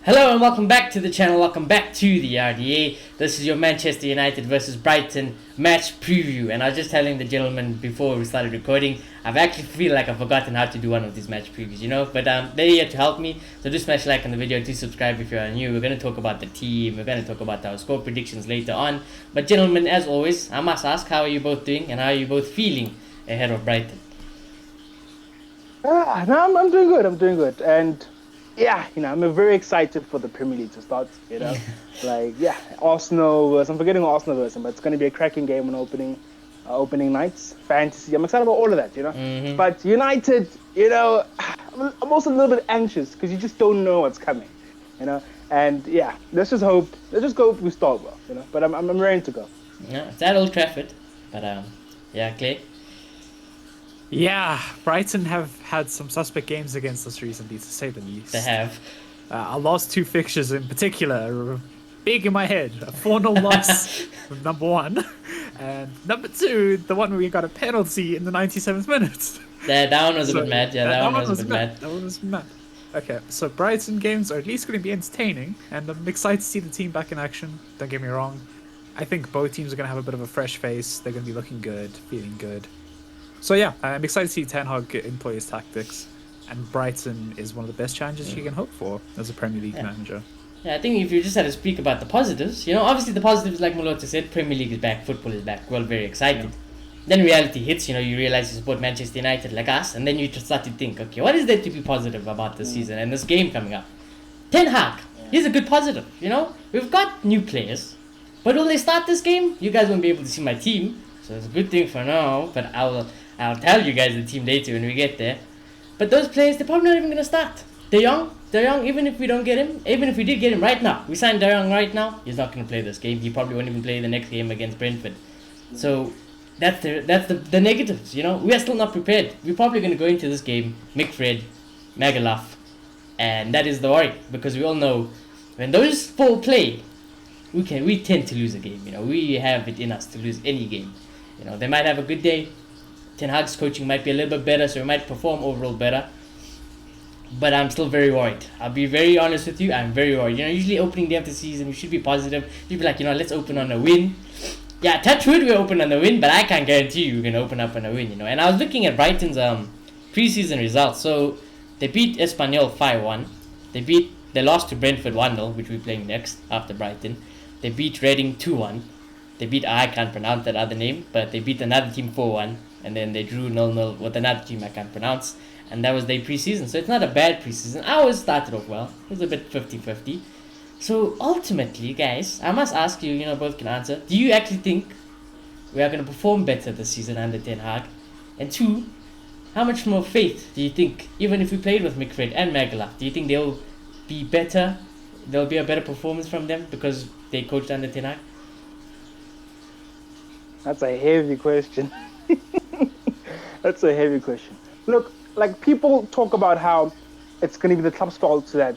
Hello and welcome back to the channel, welcome back to the RDA. This is your Manchester United versus Brighton match preview, and I was just telling the gentleman before we started recording, I've actually feel like I've forgotten how to do one of these match previews, but they're here to help me, so do smash like on the video, do subscribe if you are new. We're going to talk about the team, we're going to talk about our score predictions later on, but gentlemen, as always, I must ask, how are you both doing and how are you both feeling ahead of Brighton? No, I'm doing good, and yeah, I'm very excited for the Premier League to start, Arsenal, I'm forgetting Arsenal version, but it's going to be a cracking game on opening nights, fantasy, I'm excited about all of that, But United, I'm also a little bit anxious because you just don't know what's coming, and yeah, let's just go we start well, but I'm ready to go. Yeah, it's at Old Trafford, but yeah, Clay? Yeah, Brighton have had some suspect games against us recently, to say the least. They have. Our last two fixtures in particular are big in my head. A 4-0 loss from number one, and number two, the one where we got a penalty in the 97th minute. That one was a bit mad. Yeah, that one was a bit mad. That one was mad. Okay, so Brighton games are at least going to be entertaining, and I'm excited to see the team back in action. Don't get me wrong. I think both teams are going to have a bit of a fresh face. They're going to be looking good, feeling good. So yeah, I'm excited to see Ten Hag employ his tactics, and Brighton is one of the best challenges you can hope for as a Premier League manager. Yeah, I think if you just had to speak about the positives, obviously the positives, like Malota said, Premier League is back, football is back, we're all very excited. Yeah. Then reality hits, you realize you support Manchester United like us, and then you just start to think, okay, what is there to be positive about this season and this game coming up? Ten Hag, he's a good positive, We've got new players, but will they start this game? You guys won't be able to see my team, so it's a good thing for now, but I'll tell you guys the team later when we get there. But those players, they're probably not even going to start. They're young, even if we don't get him, even if we did get him right now. We signed De Jong right now, he's not going to play this game. He probably won't even play the next game against Brentford. So that's the negatives, We are still not prepared. We're probably going to go into this game, McFred, Magaluf, and that is the worry. Because we all know, when those four play, we tend to lose a game, We have it in us to lose any game. They might have a good day. Ten Hag's coaching might be a little bit better, so we might perform overall better. But I'm still very worried. I'll be very honest with you, I'm very worried. Usually opening day of the season, we should be positive. You'd be like, let's open on a win. Yeah, touch wood, we open on the win, but I can't guarantee you we're going to open up on a win, And I was looking at Brighton's preseason results. So they beat Espanyol 5-1. They lost to Brentford 1-0, which we're playing next after Brighton. They beat Reading 2-1. They beat, I can't pronounce that other name, but they beat another team 4-1. And then they drew 0-0 with another team I can't pronounce. And that was their preseason. So it's not a bad preseason. Ours started off well. It was a bit 50-50. So ultimately, guys, I must ask you, both can answer. Do you actually think we are going to perform better this season under Ten Hag? And two, how much more faith do you think, even if we played with McFred and Magaluf, do you think they'll be better? There'll be a better performance from them because they coached under Ten Hag? That's a heavy question. That's a heavy question. Look, people talk about how it's going to be the club's fault that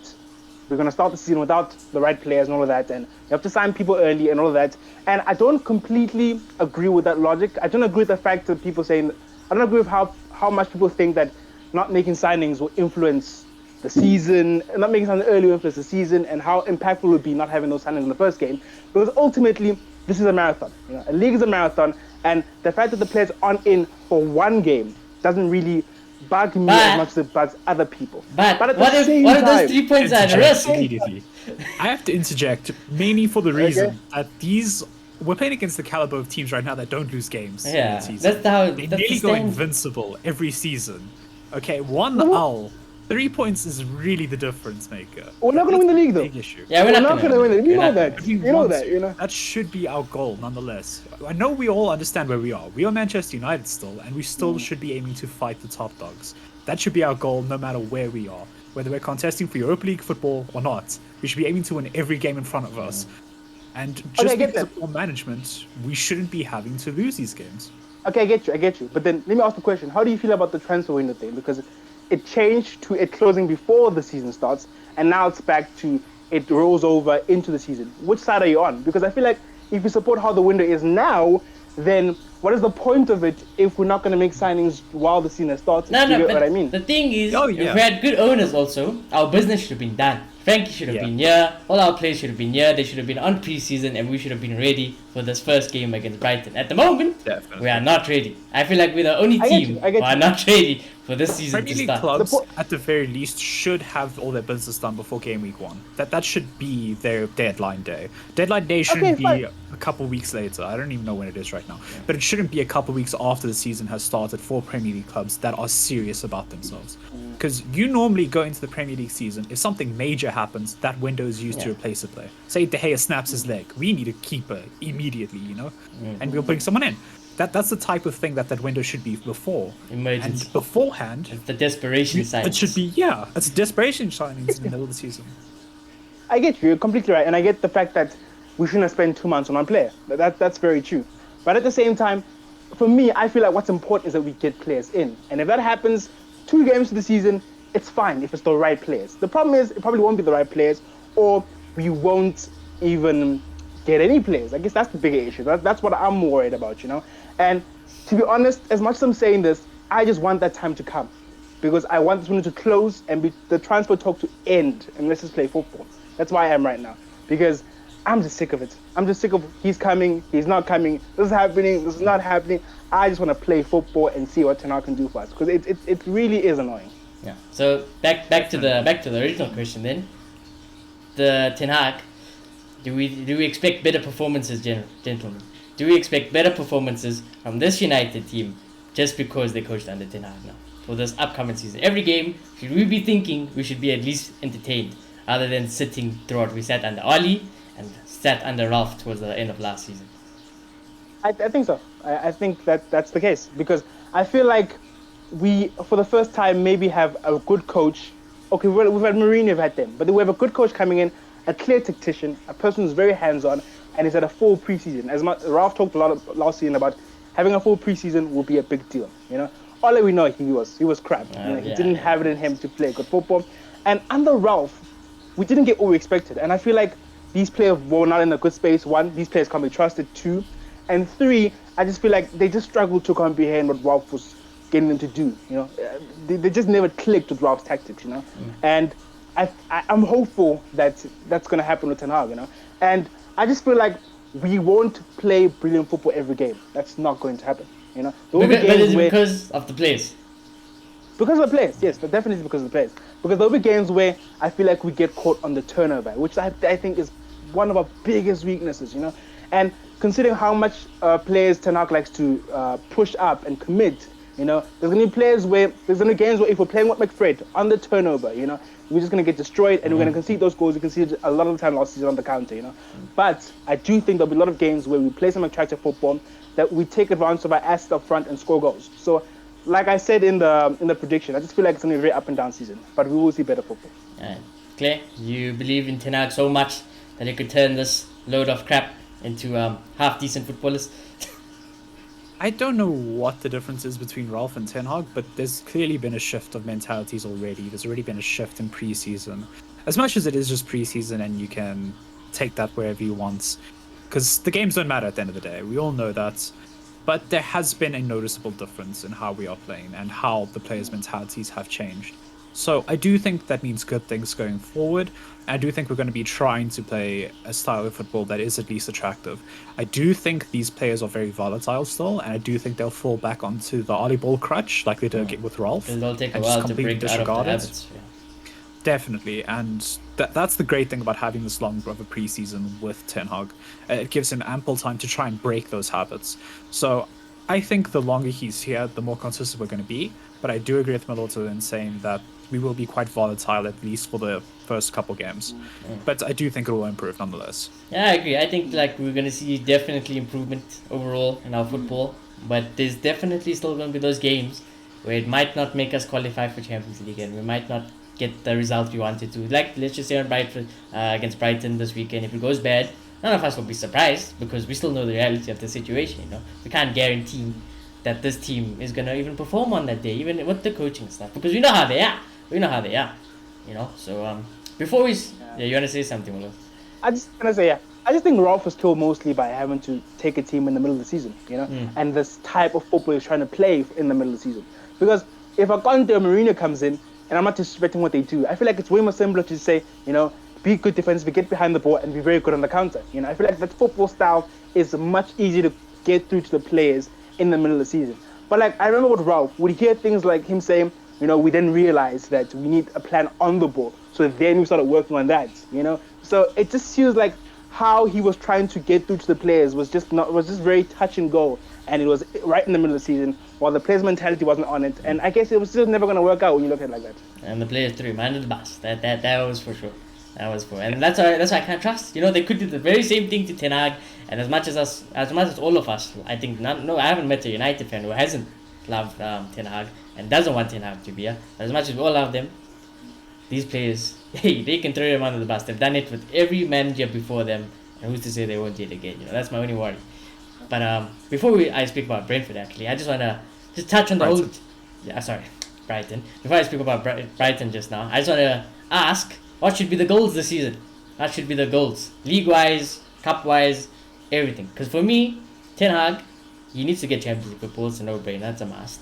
we're going to start the season without the right players and all of that, and you have to sign people early and all of that. And I don't completely agree with that logic. I don't agree with the fact that people saying, I don't agree with how much people think that not making signings will influence the season, and not making signings early will influence the season, and how impactful it would be not having those signings in the first game. Because ultimately, this is a marathon. A league is a marathon, and the fact that the players aren't in for one game doesn't really bug me as much as it bugs other people. But what if those 3 points are at risk? Immediately. I have to interject, mainly for the reason that we're playing against the caliber of teams right now that don't lose games. Yeah, they nearly go invincible every season. Okay, one L. 3 points is really the difference maker. We're not going to win the league, though. Big issue. Yeah, we're not going to win it. You know that. That should be our goal, nonetheless. I know we all understand where we are. We are Manchester United still, and we still should be aiming to fight the top dogs. That should be our goal, no matter where we are. Whether we're contesting for Europa League football or not, we should be aiming to win every game in front of us. And just because of poor management, we shouldn't be having to lose these games. Okay, I get you. But then, let me ask the question. How do you feel about the transfer window thing? Because it changed to it closing before the season starts, and now it's back to it rolls over into the season. Which side are you on? Because I feel like if you support how the window is now, then what is the point of it if we're not going to make signings while the season has started? No, Do you no, get but what I mean? the thing is, Oh, yeah. if we had good owners also, our business should have been done. Frankie should have Yeah. been here, all our players should have been here, they should have been on pre-season, and we should have been ready for this first game against Brighton. At the moment, Definitely. we are not ready. I feel like we're the only I get team you, I get who are you. not ready for this season Premier to League start. clubs, The po- at the very least, should have all their business done before game week 1. That should be their deadline day. Deadline day shouldn't be fine. a couple weeks later. I don't even know when it is right now. But it shouldn't be a couple weeks after the season has started for Premier League clubs that are serious about themselves. Because you normally go into the Premier League season, if something major happens, that window is used to Yeah. replace a player. Say De Gea snaps his leg, we need a keeper immediately, and we'll bring someone in. That's the type of thing that window should be before. Emergency. And beforehand, It's the desperation side. it should be, it's a desperation signings in the middle of the season. I get you. You're completely right, and I get the fact that we shouldn't have spent 2 months on one player. That's very true. But at the same time, for me, I feel like what's important is that we get players in, and if that happens 2 games to the season, it's fine if it's the right players. The problem is it probably won't be the right players, or we won't even get any players. I guess that's the bigger issue. That's what I'm worried about, And to be honest, as much as I'm saying this, I just want that time to come, because I want this window to close and the transfer talk to end, and let's just play football. That's why I am right now, because I'm just sick of it. I'm just sick of he's coming, he's not coming, this is happening, this is not happening. I just want to play football and see what Ten Hag can do for us, because it really is annoying. Yeah. So back to the original question then. The Ten Hag, do we expect better performances, gentlemen? Do we expect better performances from this United team just because they coached under Ten Hag now for this upcoming season? Every game, should we be thinking we should be at least entertained, other than sitting throughout? We sat under Oli and sat under Ralph towards the end of last season. I think so. I think that's the case, because I feel like we, for the first time, maybe have a good coach. Okay, we've had Mourinho, we've had them, but we have a good coach coming in, a clear tactician, a person who's very hands-on, and he's had a full preseason. As much Ralph talked a lot last season about having a full preseason will be a big deal. All we know he was crap. He didn't have it in him to play good football, and under Ralph, we didn't get what we expected. And I feel like these players were not in a good space. 1, these players can't be trusted. 2, and 3, I just feel like they just struggled to comprehend what Ralph was getting them to do. They just never clicked with Ralph's tactics. And I'm hopeful that that's going to happen with Ten Hag. And I just feel like we won't play brilliant football every game. That's not going to happen. There will be But games it's where, because of the players. because of the players, yes, but definitely because of the players. Because there'll be games where I feel like we get caught on the turnover, which I think is one of our biggest weaknesses. And considering how much players Ten Hag likes to push up and commit, there's going to be games where if we're playing with McFred on the turnover, we're just going to get destroyed and we're going to concede those goals. We conceded a lot of the time last season on the counter, But I do think there'll be a lot of games where we play some attractive football, that we take advantage of our assets up front and score goals. So, like I said in the prediction, I just feel like it's going to be a very up and down season, but we will see better football. Claire, you believe in Ten Hag so much that he could turn this load of crap into half decent footballers? I don't know what the difference is between Ralph and Ten Hag, but there's clearly been a shift of mentalities already. There's already been a shift in preseason. As much as it is just preseason and you can take that wherever you want, because the games don't matter at the end of the day. We all know that. But there has been a noticeable difference in how we are playing and how the players' mentalities have changed. So I do think that means good things going forward. I do think we're going to be trying to play a style of football that is at least attractive. I do think these players are very volatile still, and I do think they'll fall back onto the Ollie ball crutch like they did with Rolf. It'll take a and just while to completely break out of the disregard it. habits. Yeah. Definitely, and that's the great thing about having this long of a preseason with Ten Hag. It gives him ample time to try and break those habits. So I think the longer he's here, the more consistent we're going to be. But I do agree with Malota in saying that we will be quite volatile, at least for the first couple games. But I do think it will improve nonetheless. Yeah, I agree. I think we're going to see definitely improvement overall in our football. But there's definitely still going to be those games where it might not make us qualify for Champions League and we might not get the result we wanted to. Like, let's just say on Brighton, against Brighton this weekend, if it goes bad, none of us will be surprised because we still know the reality of the situation. We can't guarantee that this team is going to even perform on that day, even with the coaching stuff, because we know how they are. So before we... Yeah, you want to say something, Molo? I just want to say, I just think Ralph was killed mostly by having to take a team in the middle of the season, and this type of football he's trying to play in the middle of the season. Because if a Conte or Mourinho comes in, and I'm not disrespecting what they do, I feel like it's way more simpler to say, be good defensively, get behind the ball, and be very good on the counter. I feel like that football style is much easier to get through to the players in the middle of the season. But like I remember with Ralph, would hear things like him saying, we then realized that we need a plan on the ball. So then we started working on that, So it just feels like how he was trying to get through to the players was just very touch and go, and it was right in the middle of the season while the players' mentality wasn't on it. And I guess it was just never going to work out when you look at it like that. And the players threw him under the bus. That was for sure. That was for, and that's why I can't trust. They could do the very same thing to Ten Hag, and as much as all of us, I think I haven't met a United fan who hasn't loved Ten Hag and doesn't want Ten Hag to be here. But as much as we all love them, these players, hey, they can throw them under the bus. They've done it with every manager before them, and who's to say they won't do it again? That's my only worry. But before I speak about Brentford, actually, I just wanna touch on the Brighton. old, Brighton. Before I speak about Brighton just now, I just wanna ask, what should be the goals this season? What should be the goals, league-wise, cup-wise, everything? Because for me, Ten Hag, he needs to get Champions League football. It's a no-brainer. That's a must.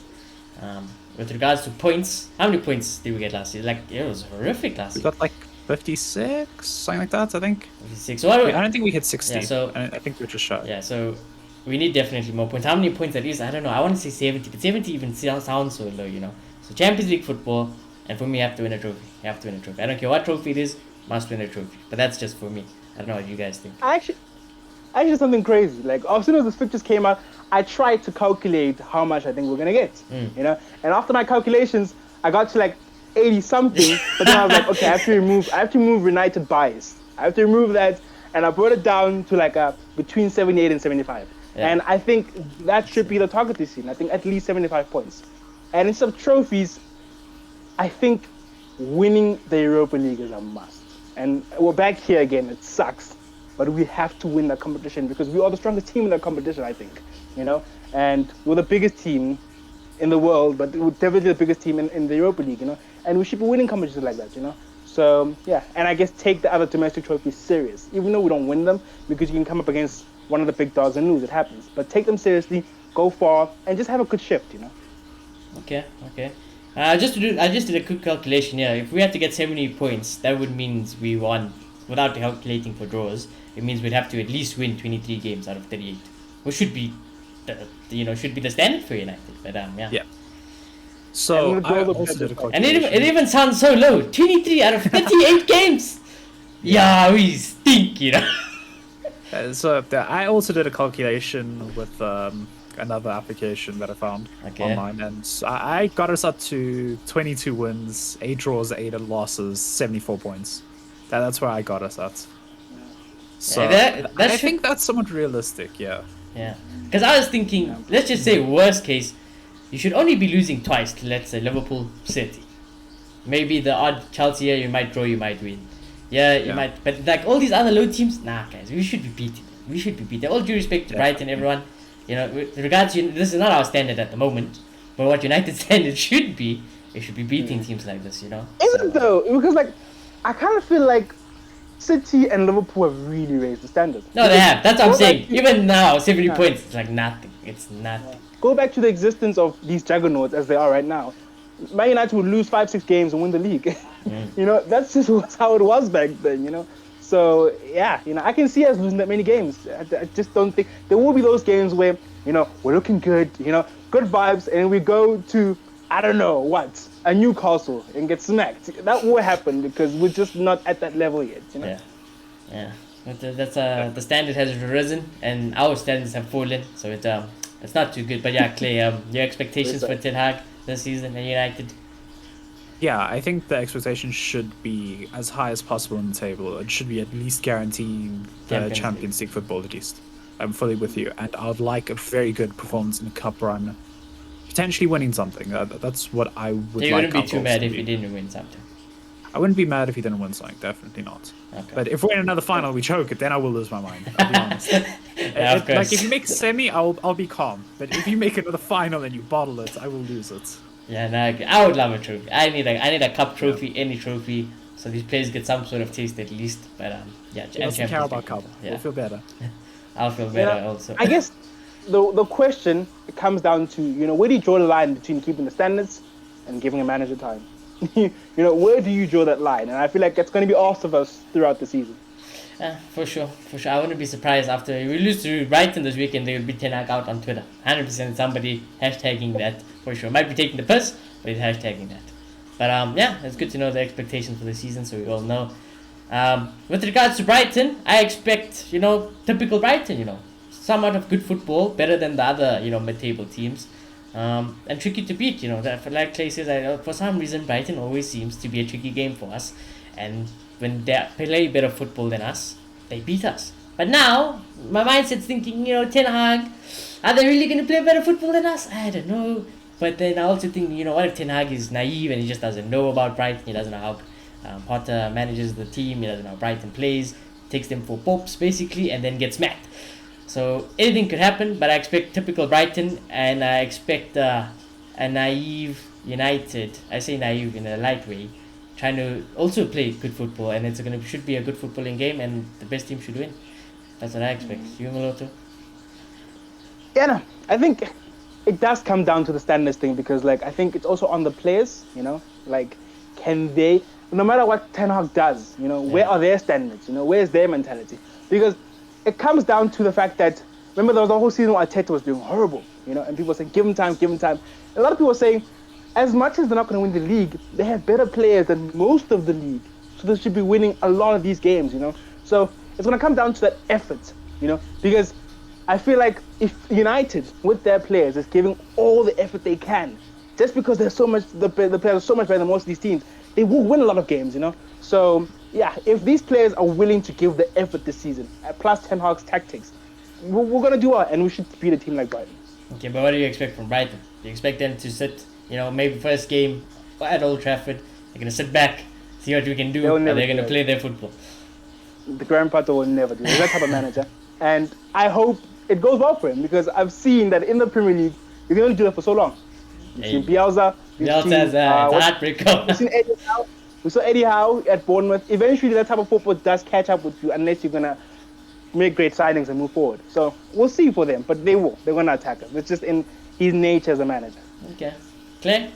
With regards to points, how many points did we get last year? It was horrific last We year. got like 56, something like that, I think. 56. So what I don't think we hit 60. Yeah, so- I think we're just shy. Yeah, so we need definitely more points. How many points that is, I don't know. I want to say 70, but 70 even sounds so low, So Champions League football, and for me, you have to win a trophy. You have to win a trophy. I don't care what trophy it is, must win a trophy. But that's just for me. I don't know what you guys think. Actually something crazy. Like as soon as the pictures came out, I tried to calculate how much I think we're gonna get. And after my calculations, I got to like 80 something. But then I was like, okay, I have to remove United bias. I have to remove that, and I brought it down to like between 78 and 75. Yeah. And I think that should be the target this season. I think at least 75 points. And instead of trophies, I think winning the Europa League is a must. And we're back here again. It sucks, but we have to win that competition because we are the strongest team in that competition, I think. And we're the biggest team in the world, but we're definitely the biggest team in the Europa League, And we should be winning competitions like that, So yeah, and I guess take the other domestic trophies serious, even though we don't win them, because you can come up against one of the big dogs and lose. It happens, but take them seriously, go far, and just have a good shift, Okay. I just did a quick calculation here. If we had to get 70 points, that would mean we won without calculating for draws. It means we'd have to at least win 23 games out of 38, which should be, the standard for United. But yeah. Yeah. So And I the also did a goal- And calculation. it even sounds so low. 23 out of 38 games. Yeah, we stink, I also did a calculation with another application that I found Okay. online, and I got us up to 22 wins, 8 draws, 8 losses, 74 points. That's where I got us at. So that I should- think that's somewhat realistic, yeah. Yeah. Because I was thinking, let's just say worst case, you should only be losing twice to, let's say, Liverpool, City. Maybe the odd Chelsea here, you might draw, you might win. Yeah, you might. But like all these other low teams, nah, guys, we should be beating them. We should be beating. All due respect to Brighton, everyone. With regards to, this is not our standard at the moment, but what United's standard should be, we should be beating teams like this, Is it though? Because like, I kind of feel like City and Liverpool have really raised the standard. No, they have. That's what I'm Go saying. back to- Even now, 70 points, it's like nothing. It's nothing. Go back to the existence of these juggernauts as they are right now. Man United would lose 5-6 games and win the league. That's just how it was back then. So yeah, I can see us losing that many games. I just don't think there will be those games where we're looking good, good vibes, and we go to I don't know what a Newcastle and get smacked. That will happen because we're just not at that level yet. Yeah. But, that's the standard has risen and our standards have fallen, so it's not too good. But yeah, Clay, your expectations for Ten Hag this season and United? Yeah, I think the expectation should be as high as possible on the table. It should be at least guaranteeing the Champions League football at least. I'm fully with you, and I would like a very good performance in the cup run, potentially winning something. That's what I would like. You wouldn't be our too goals mad to if be. you didn't win something. I wouldn't be mad if he didn't win something. Definitely not. Okay. But if we're in another final, we choke it, then I will lose my mind. I'll be honest. Yeah, of course. Like if you make semi, I'll be calm. But if you make another final and you bottle it, I will lose it. Yeah, no, I would love a trophy. I need a cup trophy, any trophy. So these players get some sort of taste at least. But yeah, He doesn't care about Cup. Yeah, We'll feel better. I'll feel better also. I guess the question comes down to, where do you draw the line between keeping the standards and giving a manager time? Where do you draw that line? And I feel like it's going to be asked of us throughout the season. For sure. I wouldn't be surprised after we lose to Brighton this weekend. They will be Ten Hag out on Twitter. 100% somebody hashtagging that for sure. Might be taking the piss, but he's hashtagging that. But yeah, it's good to know the expectations for the season, so we all know. With regards to Brighton, I expect typical Brighton. Somewhat of good football, better than the other mid-table teams. And tricky to beat, like Clay says, for some reason Brighton always seems to be a tricky game for us, and when they play better football than us, they beat us. But now, my mindset's thinking, Ten Hag, are they really going to play better football than us? I don't know. But then I also think, what if Ten Hag is naive and he just doesn't know about Brighton, he doesn't know how Potter manages the team, he doesn't know how Brighton plays, takes them for popes basically, and then gets smacked. So anything could happen, but I expect typical Brighton, and I expect a naive United. I say naive in a light way, trying to also play good football, and should be a good footballing game, and the best team should win. That's what I expect. You, Maloto? Yeah, no, I think it does come down to the standards thing, because I think it's also on the players. Can they, no matter what Ten Hag does, where are their standards? Where's their mentality? Because it comes down to the fact that, remember, there was a whole season where Arteta was doing horrible, and people were saying, give him time. A lot of people are saying, as much as they're not going to win the league, they have better players than most of the league, so they should be winning a lot of these games, So it's going to come down to that effort, because I feel like if United, with their players, is giving all the effort they can, just because they're so much, the players are so much better than most of these teams, they will win a lot of games, So yeah, if these players are willing to give the effort this season, plus Ten Hag's tactics, we're going to do well, and we should beat a team like Brighton. Okay, but what do you expect from Brighton? Do you expect them to sit, maybe first game at Old Trafford, they're going to sit back, see what we can do, and they're going to play their football? The Graham Potter will never do. He's that type of manager. And I hope it goes well for him, because I've seen that in the Premier League, you can only do that for so long. You've seen Bielsa. Bielsa's a heartbreaker. We've seen Eddie Howe. We saw Eddie Howe at Bournemouth. Eventually, that type of football does catch up with you, unless you're going to make great signings and move forward. So we'll see for them, but they will. They're going to attack us. It's just in his nature as a manager. Okay. Claire?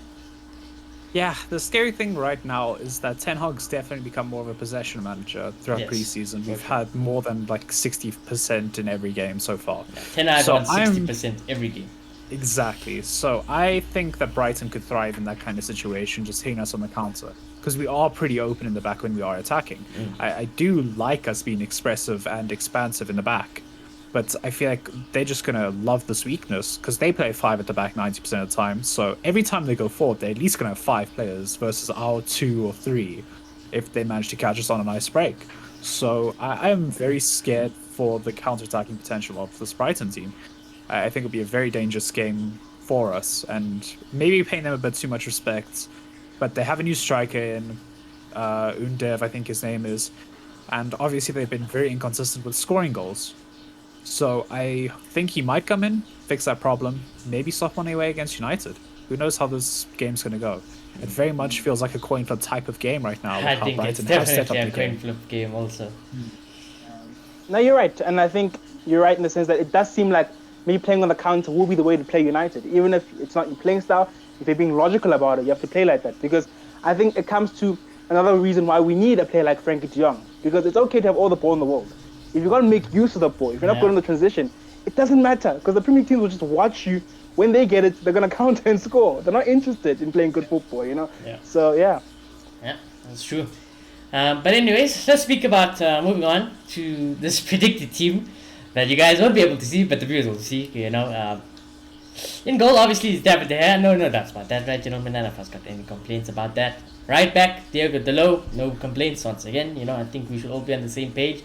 Yeah, the scary thing right now is that Ten Hag's definitely become more of a possession manager throughout preseason. We've had more than 60% in every game so far. Yeah, Ten Hag on 60% every game. Exactly. So I think that Brighton could thrive in that kind of situation, just hitting us on the counter, because we are pretty open in the back when we are attacking. I do like us being expressive and expansive in the back, but I feel like they're just going to love this weakness, because they play 5 at the back 90% of the time. So every time they go forward, they're at least going to have 5 players versus our 2 or 3 if they manage to catch us on a nice break. So I am very scared for the counter-attacking potential of this Brighton team. I think it'll be a very dangerous game for us, and maybe paying them a bit too much respect. But they have a new striker in Undev, I think his name is, and obviously they've been very inconsistent with scoring goals. So I think he might come in, fix that problem, maybe stop one away against United. Who knows how this game's going to go? It very much feels like a coin flip type of game right now. I think it's definitely a coin flip game also. No, you're right, and I think you're right in the sense that it does seem like maybe playing on the counter will be the way to play United. Even if it's not your playing style, if you're being logical about it, you have to play like that. Because I think it comes to another reason why we need a player like Frankie de Jong. Because it's okay to have all the ball in the world. If you're going to make use of the ball, if you're not good in the transition, it doesn't matter. Because the Premier League teams will just watch you. When they get it, they're going to counter and score. They're not interested in playing good football, Yeah. So, yeah. Yeah, that's true. But anyways, let's speak about moving on to this predicted team that you guys won't be able to see, but the viewers will see, In goal, obviously, it's David De Gea. No, that's about that, right, gentlemen? None of us got any complaints about that. Right back, Diego Dalot, no complaints once again. I think we should all be on the same page.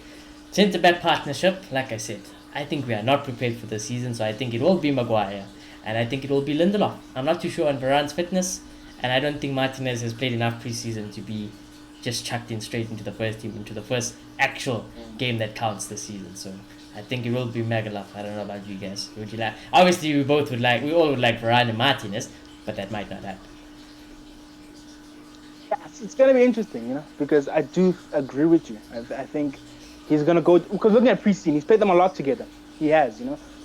Centre-back partnership, like I said, I think we are not prepared for the season, so I think it will be Maguire, and I think it will be Lindelof. I'm not too sure on Varane's fitness, and I don't think Martinez has played enough preseason to be just chucked in straight into the first team, into the first actual game that counts this season. So I think it will be Magaluf. I don't know about you guys. Would you like? Obviously, we all would like Varane and Martinez, but that might not happen. Yes, it's going to be interesting, because I do agree with you. I think he's going to go because looking at preseason, he's played them a lot together. He has.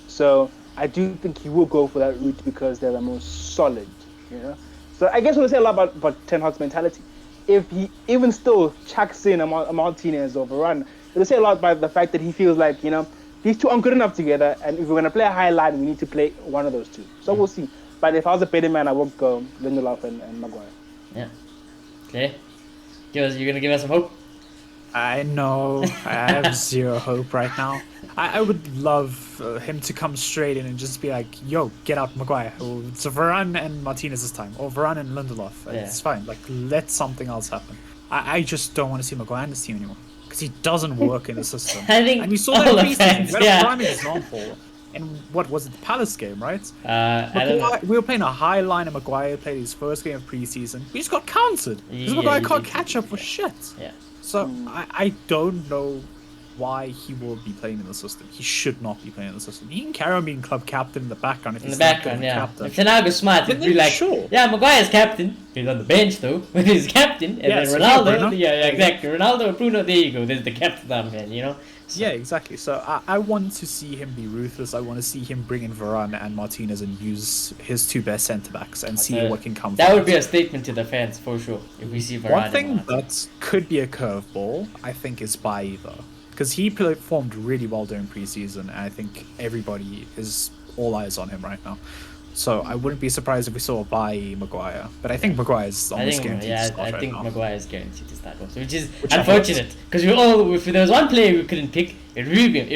So I do think he will go for that route because they're the most solid. So I guess we'll say a lot about Ten Hag's mentality. If he even still chucks in a Martinez or Varane, it'll say a lot about the fact that he feels like, these two aren't good enough together, and if we're going to play a high line, we need to play one of those two. So we'll see. But if I was a betting man, I would go Lindelof and Maguire. Yeah. Okay. You're gonna give us some hope? I know. I have zero hope right now. I would love him to come straight in and just be like, yo, get out Maguire. Or it's Varane and Martinez this time. Or Varane and Lindelof. It's fine. Like, let something else happen. I just don't want to see Maguire in this team anymore. Because he doesn't work in the system. I think and we saw all that the preseason. fans, We had yeah. a prime example. And what was it, the Palace game, right? I don't know. We were playing a high line and Maguire played his first game of preseason. We just got countered. Because Maguire he can't did. catch up for shit. Yeah. So I don't know why he will be playing in the system. He should not be playing in the system. He can carry on being club captain in the background if In the he's not background, good yeah. captain. If Ten Hag was smart, Then it'd be like, sure. yeah, Maguire's captain. He's on the bench though, but he's captain. And Yeah, then so Ronaldo, Bruno. yeah, exactly. Ronaldo, Bruno, there you go. There's the captain arm, man. So, Yeah, exactly. So I want to see him be ruthless. I want to see him bring in Varane and Martinez and use his two best centre-backs and see what can come that from would be it. a statement to the fans for sure. If we see Varane. One and thing Ronaldo. that could be a curveball, I think, is Baeva. Because he performed really well during preseason, and I think everybody is all eyes on him right now. So I wouldn't be surprised if we saw by Maguire. But I think Maguire is almost guaranteed to start I right think now. Maguire is guaranteed to start also, which is Which I unfortunate because if there was one player we couldn't pick, it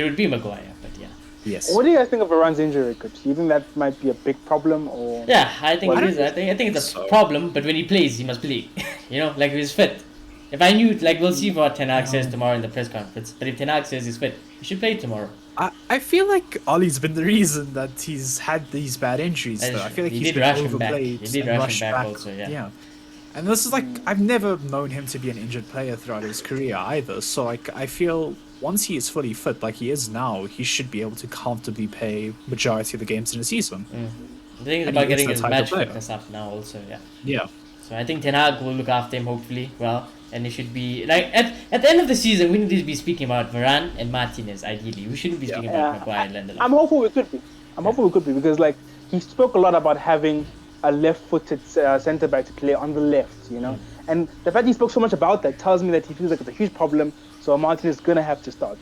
would be Maguire. But yeah. Yes. What do you guys think of Varane's injury record? Do you think that might be a big problem, or? Yeah, I think Well, it is. I think it's a so. problem, but when he plays, he must play. Like if he's fit. If I knew, like, we'll see what Ten Hag says tomorrow in the press conference. But if Ten Hag says he's fit, he should play tomorrow. I feel like Ollie's been the reason that he's had these bad injuries. That is Though. I true. feel like He he's did been rush him back. overplayed He did and rush him rushed back also, yeah. And this is like, I've never known him to be an injured player throughout his career either. So like, I feel once he is fully fit, like he is now, he should be able to comfortably play majority of the games in a season. I think it's And about he is getting that his type of match player. fitness up now also, yeah. Yeah. So I think Ten Hag will look after him hopefully well, and it should be like at the end of the season we need to be speaking about Varane and Martinez ideally. We shouldn't be speaking about Maguire and Lindelof. I'm hopeful we could be. Because like he spoke a lot about having a left-footed centre back to play on the left, and the fact he spoke so much about that tells me that he feels like it's a huge problem. So Martinez is gonna have to start,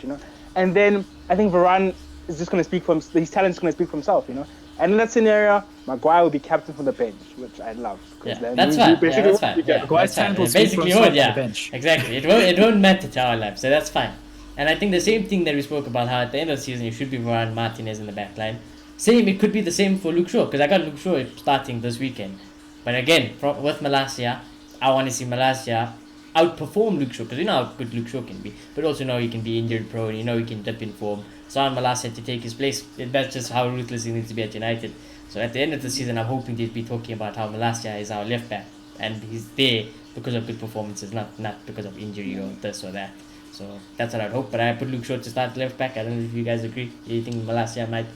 and then I think Varane is just gonna speak for his talent is gonna speak for himself, And in that scenario, Maguire will be captain from the bench, which I love. Yeah, then that's you fine. basically Yeah, that's won't be fine. Yeah, captain. Maguire's that's fine. talent will It speak for basically himself would, on yeah. the bench. Exactly. It won't matter to our lives, so that's fine. And I think the same thing that we spoke about how at the end of the season it should be Varane, Martinez in the back line. It could be the same for Luke Shaw because I got Luke Shaw starting this weekend. But again, with Malacia, I want to see Malacia outperform Luke Shaw because you know how good Luke Shaw can be, but also know he can be injured prone. He can dip in form. So I want Malacia to take his place. That's just how ruthless he needs to be at United. So at the end of the season, I'm hoping they'd be talking about how Malacia is our left back and he's there because of good performances, not because of injury or this or that. So that's what I'd hope. But I put Luke Shaw to start left back. I don't know if you guys agree. Do you think Malacia might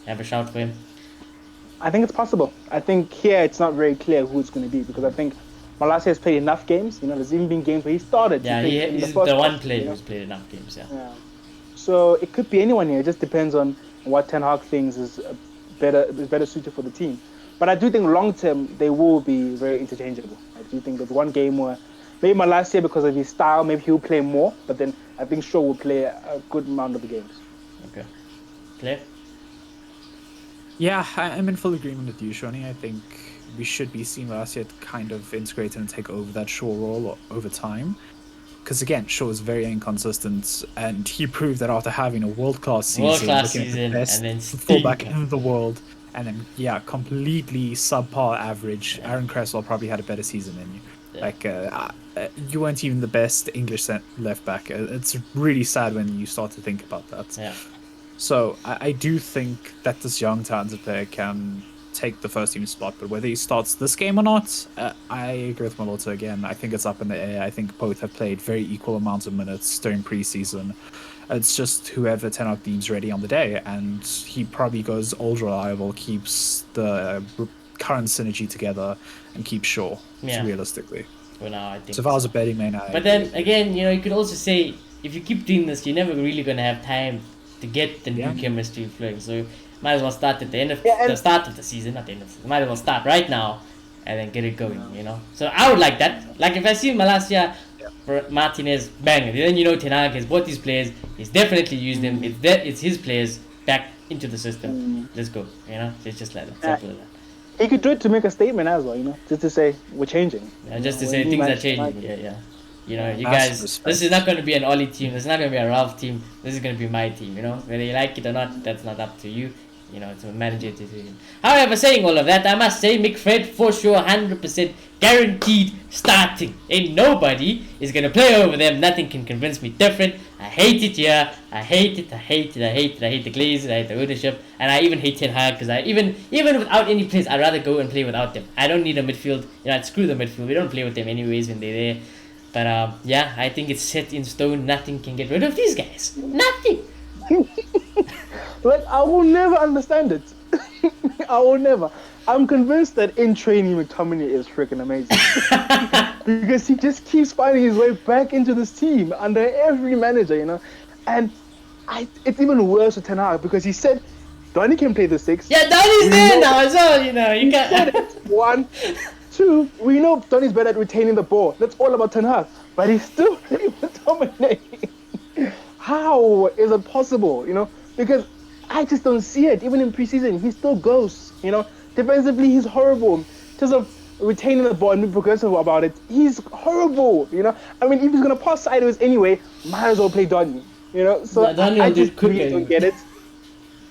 have a shout for him? I think it's possible. I think here it's not very clear who it's going to be because I think Malacia has played enough games. There's even been games where he started. Yeah, he's the one player who's played enough games. Yeah. So it could be anyone here. It just depends on what Ten Hag thinks is better suited for the team. But I do think long term they will be very interchangeable. I do think there's one game where maybe Malacia because of his style, maybe he'll play more. But then I think Shaw will play a good amount of the games. Okay. Clear? Yeah, I'm in full agreement with you, Shoni. I think we should be seeing Malacia kind of integrate and take over that Shaw role over time. Because again, Shaw is very inconsistent, and he proved that after having a world-class season, looking at the best and then fullback in the world, and then completely subpar average. Aaron Cresswell probably had a better season than you. Yeah. You weren't even the best English left back. It's really sad when you start to think about that. Yeah. So I do think that this young talented player can take the first team spot, but whether he starts this game or not, I agree with Malota again. I think it's up in the air. I think both have played very equal amounts of minutes during preseason. It's just whoever Ten Hag deems ready on the day, and he probably goes old reliable, keeps the current synergy together, and keeps Shaw, realistically. for now, I think. So if I was a betting man, But then again, you could also say if you keep doing this, you're never really gonna have time to get the new chemistry flowing. So might as well start at the end of the start of the season, not the end of the season. Might as well start right now and then get it going. So I would like that. Like if I see Malacia, Martinez, bang, then Ten Hag has bought these players. He's definitely used them. It's his players back into the system. Let's go. It's just like that. Simple as that. He could do it to make a statement as well, just to say we're changing. Just to say things are changing. You guys, this is not going to be an Ollie team. This is not going to be a Ralph team. This is going to be my team. Whether you like it or not, that's not up to you. It's a manager decision. However, saying all of that, I must say McFred for sure, 100% guaranteed starting. Ain't nobody is going to play over them. Nothing can convince me different. I hate it here. I hate it. I hate the Glazers. I hate the ownership. And I even hate Ten Hag because even without any players, I'd rather go and play without them. I don't need a midfield. I'd screw the midfield. We don't play with them anyways when they're there. But I think it's set in stone. Nothing can get rid of these guys. Nothing. I will never understand it. I will never. I'm convinced that in training, McTominay is freaking amazing. Because he just keeps finding his way back into this team under every manager, And it's even worse with Ten Hag because he said, Donny can play the 6. Yeah, Donny's there now as well, You can't. 1, 2, we know Donny's better at retaining the ball. That's all about Ten Hag. But he's still playing McTominay. How is it possible, Because I just don't see it. Even in preseason, he still goes, Defensively, he's horrible. In terms of retaining the ball and being progressive about it, he's horrible, I mean, if he's going to pass sideways anyway, might as well play Donny, So I just really don't get it.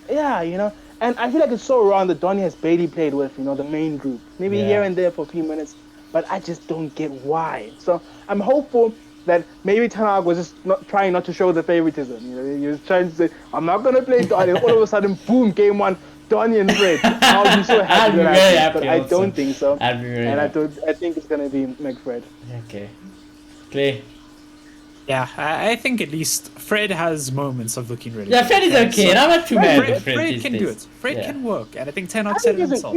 Yeah, And I feel like it's so wrong that Donny has barely played with, the main group. Maybe here and there for a few minutes. But I just don't get why. So I'm hopeful that maybe Ten Hag was just trying not to show the favoritism. He was trying to say, I'm not going to play Donny. All of a sudden, boom, game 1, Donny and Fred. I'll be so happy with that. But I don't think so. I'd be very happy. I think it's going to be McFred. Okay. Clay? Yeah, I think at least Fred has moments of looking really good. Fred is okay, and I'm not too mad with Fred. Fred can do it. Fred can work, and I think Ten Hag said it himself.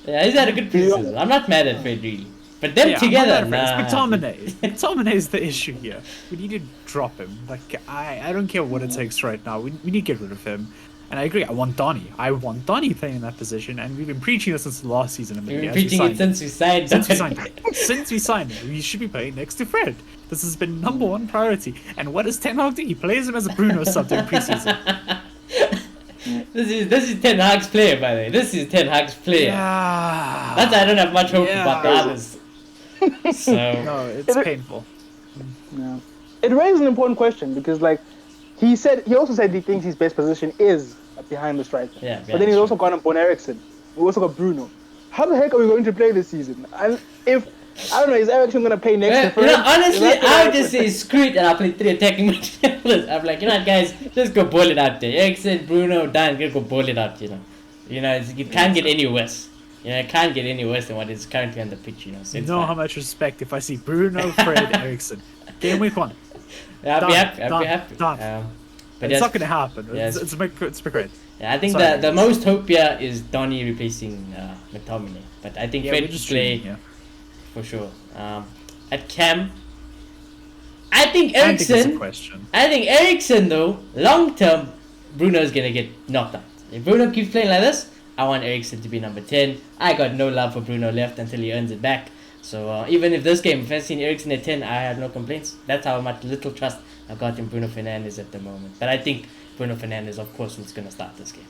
Yeah, he's had a good preseason. I'm not mad at Fred, really. But them together, McTominay is the issue here. We need to drop him. I don't care what it takes right now. We need to get rid of him. And I agree. I want Donny playing in that position, and we've been preaching this since the last season. We've been preaching it since we signed him. Since we signed him, we should be playing next to Fred. This has been number one priority. And what does Ten Hag do? He plays him as a Bruno sub during preseason. This is Ten Hag's player, by the way. This is Ten Hag's player. Yeah. That's why I don't have much hope about the others. So no, it's painful. Yeah. It raises an important question because, he also said he thinks his best position is behind the striker. Yeah, but then he's also got Bon Eriksson. We also got Bruno. How the heck are we going to play this season? And if I don't know, is Eriksson going to play next to Fred? Honestly, I would just say screw it and I'll play 3 attacking midfielders. I'm like, guys, let's go ball it out there. Eriksson, Bruno, Dan, go ball it out. It can't get any worse. It can't get any worse than what is currently on the pitch. So how much respect if I see Bruno, Fred, Eriksson. Game week 1. Yeah, I'll be happy. But it's not going to happen. It's great. Yeah, I think the most hope here is Donny replacing McTominay. But I think Fred will play for sure. At Cam, I think Eriksson. I think Eriksson though, long term, Bruno's gonna get knocked out. If Bruno keeps playing like this, I want Eriksson to be number 10. I got no love for Bruno left until he earns it back. So even if this game, if I've seen Eriksson at 10, I have no complaints. That's how much little trust I've got in Bruno Fernandes at the moment. But I think Bruno Fernandes, of course, is going to start this game.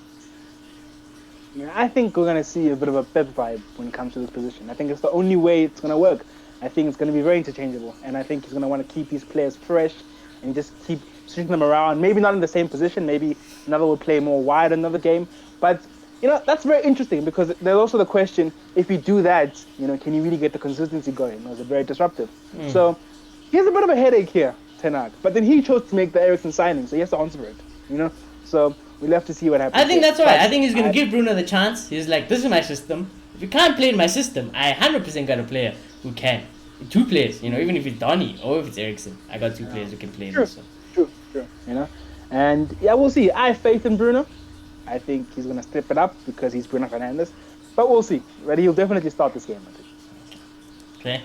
Yeah, I think we're going to see a bit of a Pep vibe when it comes to this position. I think it's the only way it's going to work. I think it's going to be very interchangeable. And I think he's going to want to keep his players fresh and just keep switching them around. Maybe not in the same position. Maybe another will play more wide another game. But that's very interesting because there's also the question, if you do that, can you really get the consistency going? Is it very disruptive? So he has a bit of a headache here, Ten Hag. But then he chose to make the Eriksson signing, so he has to answer it, So we'll have to see what happens. I think that's right. I think he's going to give Bruno the chance. He's like, this is my system. If you can't play in my system, I 100% got a player who can. 2 players, even if it's Donny or if it's Eriksson. I got 2 players who can play in this. True. And we'll see. I have faith in Bruno. I think he's going to step it up because he's Bruno Fernandes. But we'll see. But he'll definitely start this game, I think. Okay.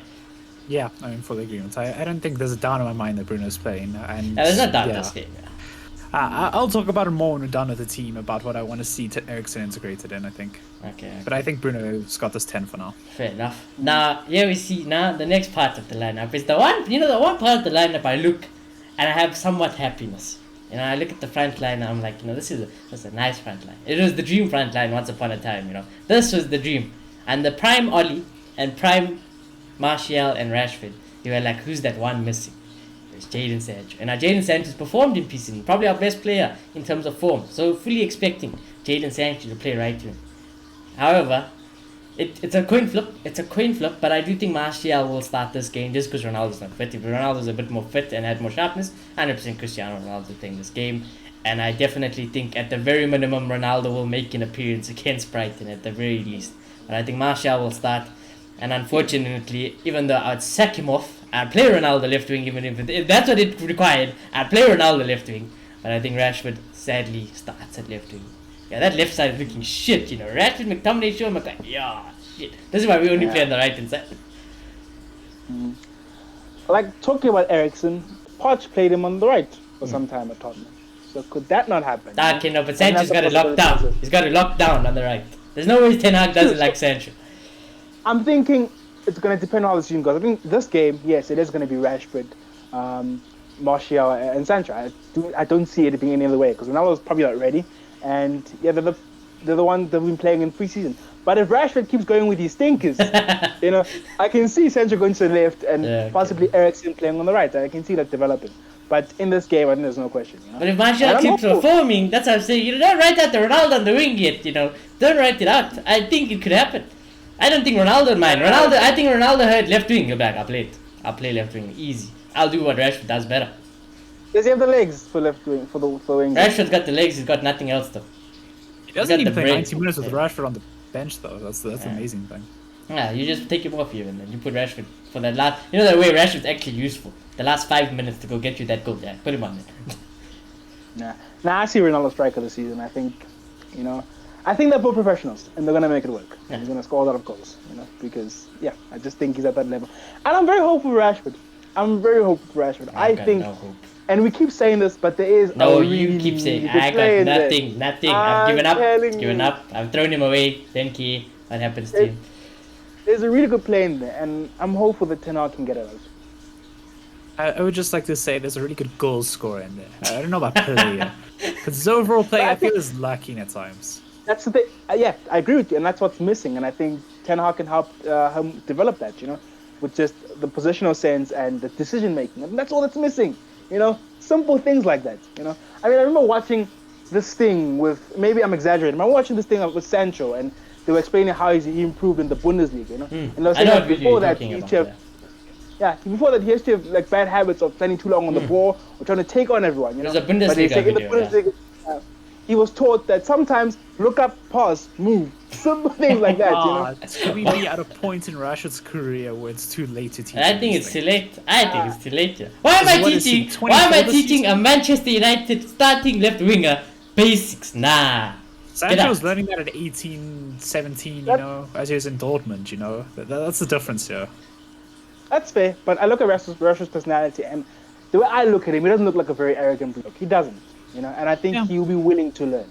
Yeah, I'm in full agreement. I don't think there's a doubt in my mind that Bruno's playing. And Yeah, there's no doubt yeah. this game. Yeah. I'll talk about it more when we're done with the team, about what I want to see Eriksen integrated in, I think. Okay. But I think Bruno's got this 10 for now. Fair enough. Now, here we see now the next part of the lineup is the one, the one part of the lineup I look and I have somewhat happiness. I look at the front line and I'm like, this is a nice front line. It was the dream front line once upon a time, This was the dream. And the prime Ollie and prime Martial and Rashford, you were like, who's that one missing? It's Jadon Sancho. And now Jadon Sancho's performed in PCN, probably our best player in terms of form. So fully expecting Jadon Sancho to play right wing. However, it's a coin flip. It's a coin flip, but I do think Martial will start this game just because Ronaldo's not fit. If Ronaldo's a bit more fit and had more sharpness, 100% Cristiano Ronaldo playing this game. And I definitely think at the very minimum Ronaldo will make an appearance against Brighton at the very least. But I think Martial will start. And unfortunately, even though I'd sack him off, I'd play Ronaldo left wing, even if that's what it required. I'd play Ronaldo left wing. But I think Rashford sadly starts at left wing. Yeah, that left side is looking shit, Rashford, McTominay, Shaw, yeah, shit. This is why we only play on the right hand side. Like, talking about Eriksen, Poch played him on the right for some time at Tottenham. So could that not happen? Okay, no, but Sancho's got it locked down. He's got it locked down on the right. There's no way Ten Hag doesn't like Sancho. I'm thinking it's going to depend on how the season goes. I think this game, yes, it is going to be Rashford, Martial, and Sancho. I don't see it being any other way because Ronaldo's probably not ready, and yeah, they're the ones that have been playing in preseason. But if Rashford keeps going with these stinkers, I can see Sancho going to the left and possibly Eriksen playing on the right. I can see that developing. But in this game, I think there's no question. But if Martial keeps performing, that's what I'm saying. You don't write out the Ronaldo on the wing yet. Don't write it out. I think it could happen. I don't think Ronaldo would mind. I think Ronaldo heard left wing. Go back. I'll play left wing easy. I'll do what Rashford does better. Does he have the legs for left wing for wing? Rashford's got the legs. He's got nothing else though. He doesn't need to play 90 minutes with Rashford on the bench though. That's the amazing thing. Yeah, you just take him off you and then you put Rashford for that last. The way Rashford's actually useful. The last 5 minutes to go get you that goal. Yeah, put him on there. Nah, I see Ronaldo striker this season. I think, I think they're both professionals and they're gonna make it work. Yeah. He's gonna score a lot of goals, because I just think he's at that level. And I'm very hopeful for Rashford. I think, and we keep saying this, but there is. No, you keep saying I got nothing. I've given up. I've thrown him away. Thank you. What happens to him? There's a really good play in there, and I'm hopeful that Ten Hag can get it out. I would just like to say there's a really good goal scorer in there. I don't know about player, because his overall play I feel is lacking at times. That's the thing. Yeah, I agree with you, and that's what's missing. And I think Ten Hag can help him develop that. With just the positional sense and the decision making, and that's all that's missing. Simple things like that. I remember watching this thing with, maybe I'm exaggerating. I'm watching this thing with Sancho, and they were explaining how he improved in the Bundesliga. And they were saying that before that he used to have, before that he used to have like bad habits of standing too long on the ball or trying to take on everyone. There's a Bundesliga in the Bundesliga, he was taught that sometimes look up, pause, move, simple things like that. Can we be at a point in Rashford's career where it's too late to teach? I think it's too late. Why am I teaching a Manchester United starting left winger basics? Nah. Sancho was learning that at 18, 17, as he was in Dortmund, That's the difference here. That's fair, but I look at Rashford's personality, and the way I look at him, he doesn't look like a very arrogant bloke. He doesn't, and I think he'll be willing to learn,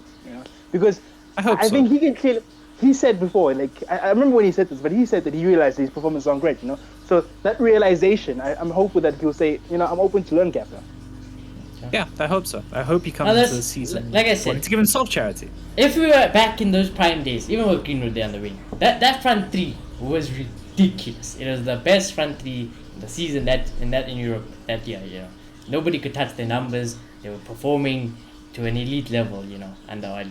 because I think he can clearly. He said before, I remember when he said this, but he said that he realized his performances aren't great, So that realization, I'm hopeful that he'll say, I'm open to learn, Gaffer. Yeah, I hope so. I hope he comes into the season. Like I said, to give himself charity. If we were back in those prime days, even with Greenwood there on the wing, that front three was ridiculous. It was the best front three in the season in Europe that year. Nobody could touch their numbers. They were performing to an elite level, under Oli.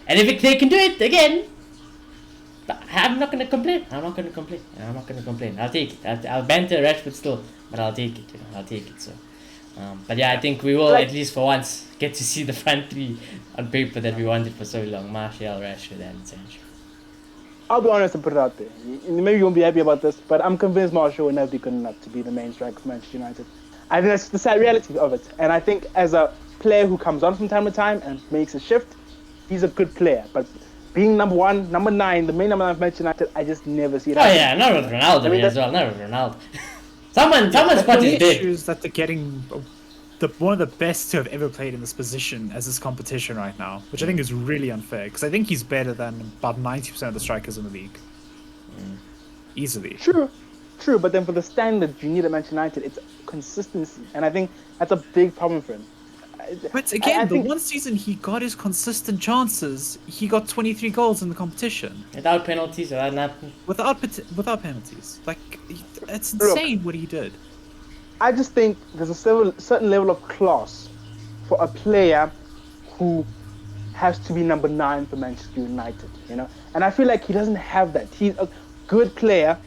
And if they can do it again, I'm not gonna complain. I'll take it. I'll banter Rashford still, but I'll take it. So. But I think we will, at least for once, get to see the front three on paper that we wanted for so long. Martial, Rashford, and Sancho. I'll be honest and put it out there. Maybe you won't be happy about this, but I'm convinced Martial will never be good enough to be the main striker for Manchester United. I think that's the sad reality of it. And I think as a player who comes on from time to time and makes a shift, he's a good player. But being number 1, number 9, the main number 9 of Manchester United, I just never see it. Oh yeah, not with Ronaldo as well. Not with Ronaldo. Someone's spot The is dead. issue is that they're getting one of the best to have ever played in this position as this competition right now, which I think is really unfair because I think he's better than about 90% of the strikers in the league. Easily. True, but then for the standard you need at Manchester United, it's consistency, and I think that's a big problem for him. But again, I the think- one season he got his consistent chances, he got 23 goals in the competition Without penalties, without nothing. without penalties. Like, it's Look. insane what he did. I just think there's a certain level of class for a player who has to be number 9 for Manchester United, you know? And I feel like he doesn't have that. He's a good player,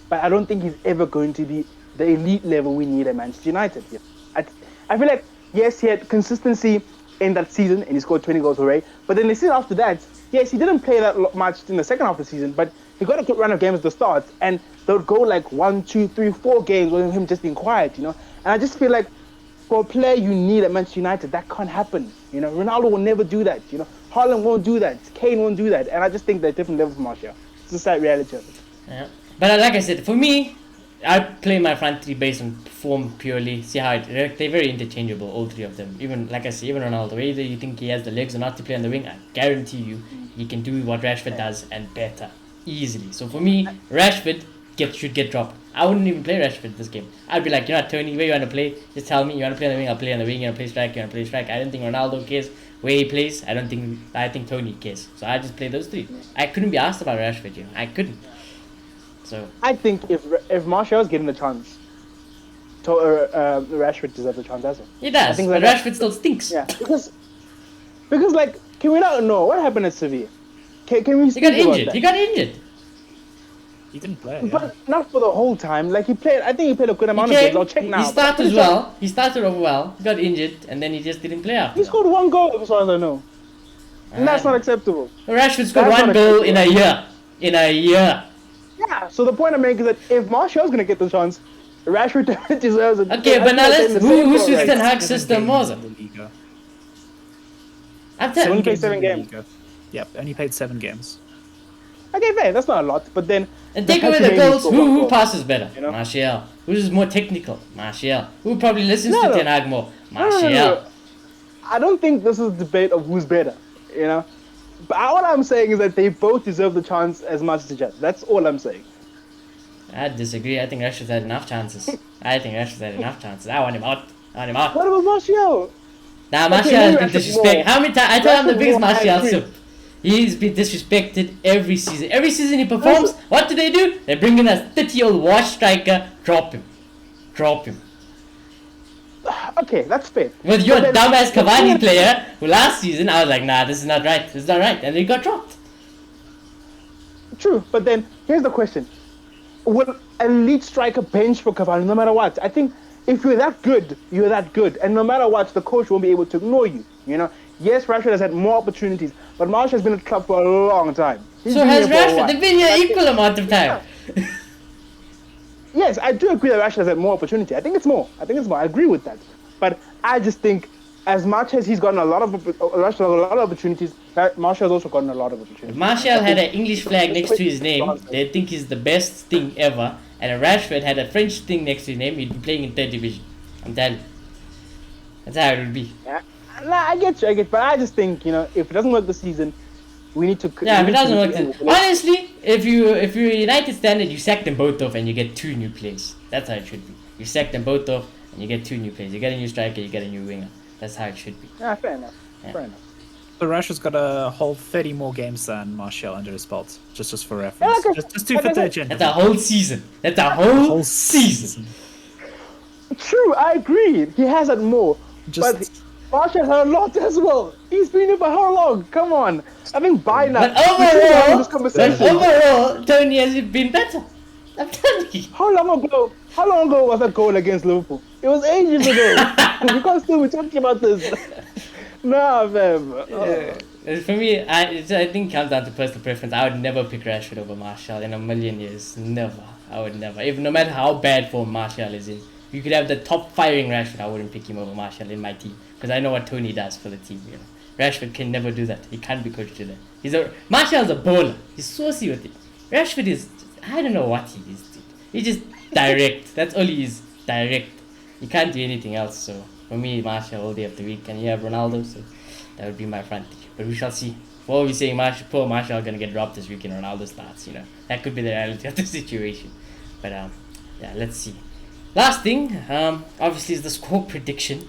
but I don't think he's ever going to be the elite level we need at Manchester United. I feel like, yes, he had consistency in that season and he scored 20 goals already, but then the season after that, yes, he didn't play that much in the second half of the season, but he got a good run of games at the start, and they would go like 1, 2, 3, 4 games with him just being quiet, you know? And I just feel like for a player you need at Manchester United, that can't happen. You know, Ronaldo will never do that. You know, Haaland won't do that. Kane won't do that. And I just think they're different levels from Martial. It's the sad reality of it. Yeah. But like I said, for me, I play my front three based on form purely. See how they're very interchangeable, all three of them. Even like I say, even Ronaldo, whether you think he has the legs or not to play on the wing, I guarantee you, he can do what Rashford does and better, easily. So for me, Rashford should get dropped. I wouldn't even play Rashford this game. I'd be like, you know what, Tony, where you want to play? Just tell me. You want to play on the wing? I'll play on the wing. You want to play strike? You want to play strike? I don't think Ronaldo cares where he plays. I think Tony cares. So I just play those three. I couldn't be asked about Rashford, you know. I couldn't. So I think if Martial's getting the chance, Rashford deserves a chance as well. he does. I think But that- Rashford still stinks. Yeah, because like, can we not know what happened at Sevilla? Can we He speak got about injured. that? He got injured. He didn't play. Yeah. But not for the whole time. Like, he played. I think he played a good amount He of came, games. I'll check now. he but I'm started pretty well. He started off well. He got injured, and then he just didn't play after He that. scored 1 goal, as far as I know, and that's not acceptable. Rashford scored That's one not goal in a acceptable. year. In a year. Yeah. So the point I'm making is that if Martial's gonna get the chance, Rashford deserves it. Okay, but now let's who suits Ten Hag 7 system games more? in the Liga. I'm So only telling played you. 7 in the games. Liga. Yep, only played 7 games. Okay, fair. That's not a lot. But then And take the away the country made goals. him score one Who goal. passes better? You know? Martial. Who's more technical? Martial. Who probably listens No, to no. Ten Hag more? No, Martial. no. I don't think this is a debate of who's better. You know. But all I'm saying is that they both deserve the chance as much as each other. That's all I'm saying. I disagree. I think Rashford's had enough chances. I want him out. I want him out. What about Martial? Nah, Martial maybe has been Rashford disrespected. more. How many times? I tell him the Rashford biggest more, I Martial agree. soup. He's been disrespected every season. Every season he performs, what do? They bring in a 30-year-old wash striker, drop him. Okay, that's fair. With your But then- dumbass Cavani player, who last season I was like, nah, this is not right. And then he got dropped. True, but then here's the question: will an elite striker bench for Cavani no matter what? I think if you're that good, you're that good, and no matter what, the coach won't be able to ignore you. You know, yes, Rashford has had more opportunities, but Martial has been at the club for a long time. He's So been has here for a Rashford. while. They've been here equal amount of time. Yes, I do agree that Rashford has had more opportunity. I think it's more. I agree with that. But I just think, as much as he's gotten a lot of opportunities, Martial has also gotten a lot of opportunities. If Martial had an English flag next to his name, they'd think he's the best thing ever. And if Rashford had a French thing next to his name, he'd be playing in 3rd division. I'm telling you. That's how it would be. Yeah. Nah, I get you, but I just think, you know, if it doesn't work this season, we need to. Yeah, if we it need doesn't to- work then. Honestly, if you're United standard, you sack them both off and you get 2 new players. That's how it should be. You sack them both off and you get 2 new players. You get a new striker, you get a new winger. That's how it should be. Yeah, fair enough. Yeah. Fair enough. So Rashford's got a whole 30 more games than Martial under his belt, just for reference. like I- just to like I fit the said- agenda. That's a whole season. That's a whole season. True, I agree. He has had more. Just- But Martial has had a lot as well. He's been here for how long? Come on. I think by now. But we should be having this overall, conversation. Tony has been better. I'm telling you. How long ago was that goal against Liverpool? It was ages ago. We can't still be talking about this. Nah, fam. For me, I think it comes down to personal preference. I would never pick Rashford over Martial in a million years. Never. I would never. Even no matter how bad form Martial is in. You could have the top firing Rashford. I wouldn't pick him over Martial in my team. Because I know what Tony does for the team. You know, Rashford can never do that. He can't be coached to that. Martial's a bowler. He's saucy with it. Rashford is, I don't know what he is. Dude. He just direct. That's all he is. direct. You can't do anything else. So for me, Martial all day of the week, and you have Ronaldo, so that would be my front three. But we shall see. For all we saying, poor Martial gonna get dropped this week and Ronaldo starts. That could be the reality of the situation. But yeah, let's see. Last thing, obviously, is the score prediction.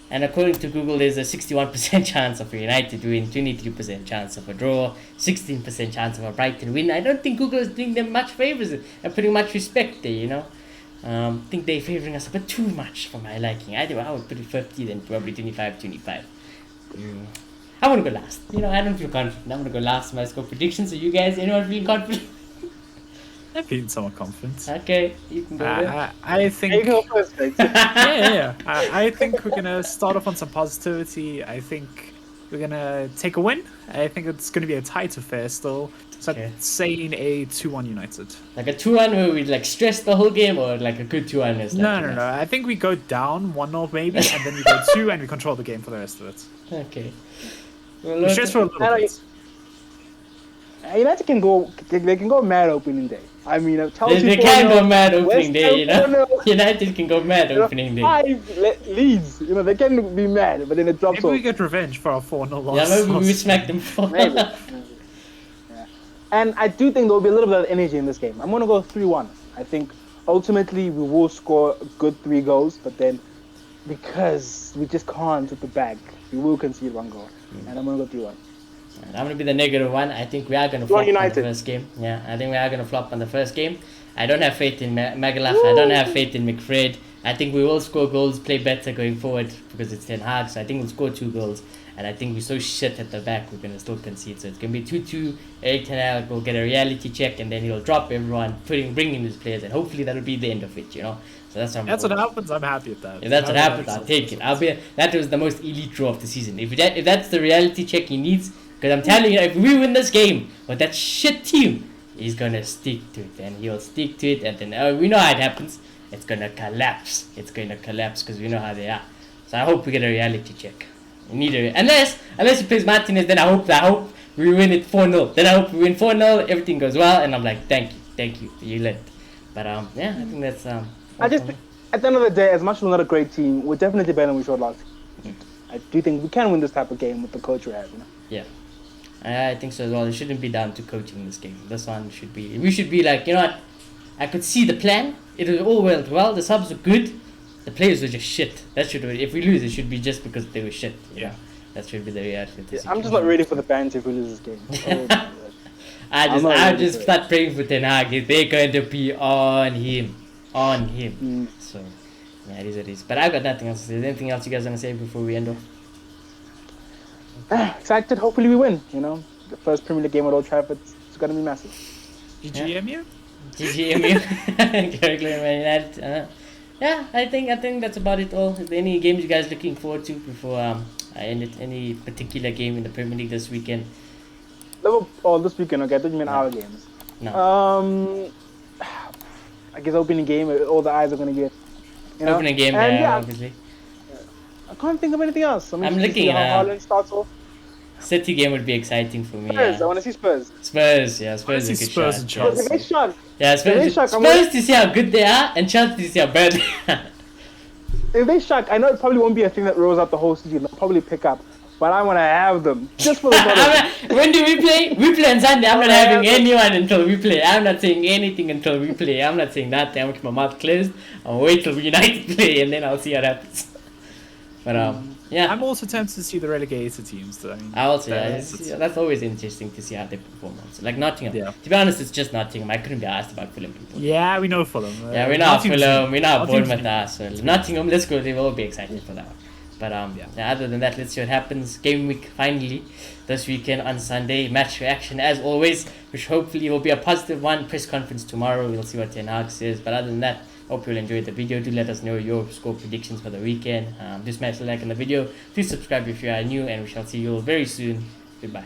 And according to Google, there's a 61% chance of a United win, 23% chance of a draw, 16% chance of a Brighton win. I don't think Google is doing them much favors and putting much respect there. I think they're favoring us a bit too much for my liking. I would put it 50, then probably 25. I want to go last. I don't feel confident. I'm going to go last in my score prediction. So you guys, anyone feeling confident? I'm feeling somewhat confident. Okay, you can go there. I think. You go first, mate. Yeah. I think we're gonna start off on some positivity. I think we're gonna take a win. I think it's gonna be a tight affair still. So Okay. I'm saying a 2-1 United. Like a 2-1 where we stress the whole game, or like a good 2-1 is No. I think we go down 1-0 maybe, and then we go 2 and we control the game for the rest of it. Okay. We stress for a little bit. United can go mad opening day. I mean, Chelsea They can 4-0, go mad opening West day, Ham 4-0. United can go mad opening day. 5 Leeds, they can be mad, but then it drops Maybe we off. get revenge for our 4-0 loss. Yeah, maybe we smack them for. Maybe. Yeah. And I do think there'll be a little bit of energy in this game. I'm going to go 3-1. I think ultimately we will score a good 3 goals, but then because we just can't with the back, we will concede 1 goal. And I'm going to go 3-1. I'm going to be the negative one. I think we are going to flop on the United. first game. Yeah, I think we are going to flop on the first game. I don't have faith in Magalhaes. I don't have faith in McFred. I think we will score goals, play better going forward because it's Ten Hag. So I think we'll score 2 goals. And I think we're so shit at the back, we're going to still concede. So it's going to be 2-2. Eric Ten Hag will get a reality check, and then he'll drop everyone, bringing his players. And hopefully that'll be the end of it, So that's What happens. I'm happy with that. If that's what happens, I'll take it. That was the most elite draw of the season. If that's the reality check he needs, because I'm telling you, if we win this game with that shit team, he's gonna stick to it, and he'll stick to it, and then we know how it happens. It's gonna collapse. It's gonna collapse because we know how they are. So I hope we get a reality check. We need unless he plays Martinez, then I hope we win it 4-0. Then I hope we win 4-0. Everything goes well, and I'm like, thank you, you learned. But yeah, I think that's I just think, at the end of the day, as much as we're not a great team, we're definitely better than we showed last season. I do think we can win this type of game with the coach we have. Yeah, I think so as well. It shouldn't be down to coaching this game. This one should be. We should be like, what? I could see the plan. It was all went well. The subs were good. The players were just shit. That should. If we lose, it should be just because they were shit. Yeah. That should be the reality. Of the I'm just not ready for the fans if we lose this game. I just start praying for Ten Hag. They're going to be on him. So, yeah, it is what it is. But I've got nothing else to say. Is there anything else you guys want to say before we end off? Excited. Hopefully we win. The first Premier League game at Old Trafford. It's going to be massive. GGMU? GGMU. Yeah, I think that's about it all. Is there any games you guys looking forward to before I end it? Any particular game in the Premier League this weekend? This weekend, okay. I thought you meant our games. No. I guess opening game, all the eyes are going to get. Opening game, obviously. I can't think of anything else. I'm looking how Haaland starts off. City game would be exciting for me. Spurs, I want to see Spurs. Spurs is a good Spurs and shot. Chelsea. If they shock, Yeah, Spurs to see how good they are, and Chelsea to see how bad they are. if they shock, I know it probably won't be a thing that rolls out the whole season. They'll probably pick up, but I want to have them just for the fun. When do we play? We play on Sunday. I'm not having anyone until we play. I'm not saying anything until we play. I'm not saying nothing. I'm keep my mouth closed. I'll wait till United play, and then I'll see what happens. But yeah. I'm also tempted to see the relegated teams. I also, that's always interesting to see how they perform. Also. Like Nottingham. Yeah. To be honest, it's just Nottingham. I couldn't be asked about Fulham. Yeah, we know Fulham. Yeah, we know Nottingham's Fulham. We know Nottingham's Bournemouth are. So Nottingham, let's go. They will be excited for that one. But other than that, let's see what happens. Game week finally this weekend on Sunday. Match reaction as always, which hopefully will be a positive one. Press conference tomorrow. We'll see what Ten Hag says. But other than that, hope you'll enjoy the video. Do let us know your score predictions for the weekend. Do smash the like on the video. Please subscribe if you are new, and we shall see you all very soon. Goodbye.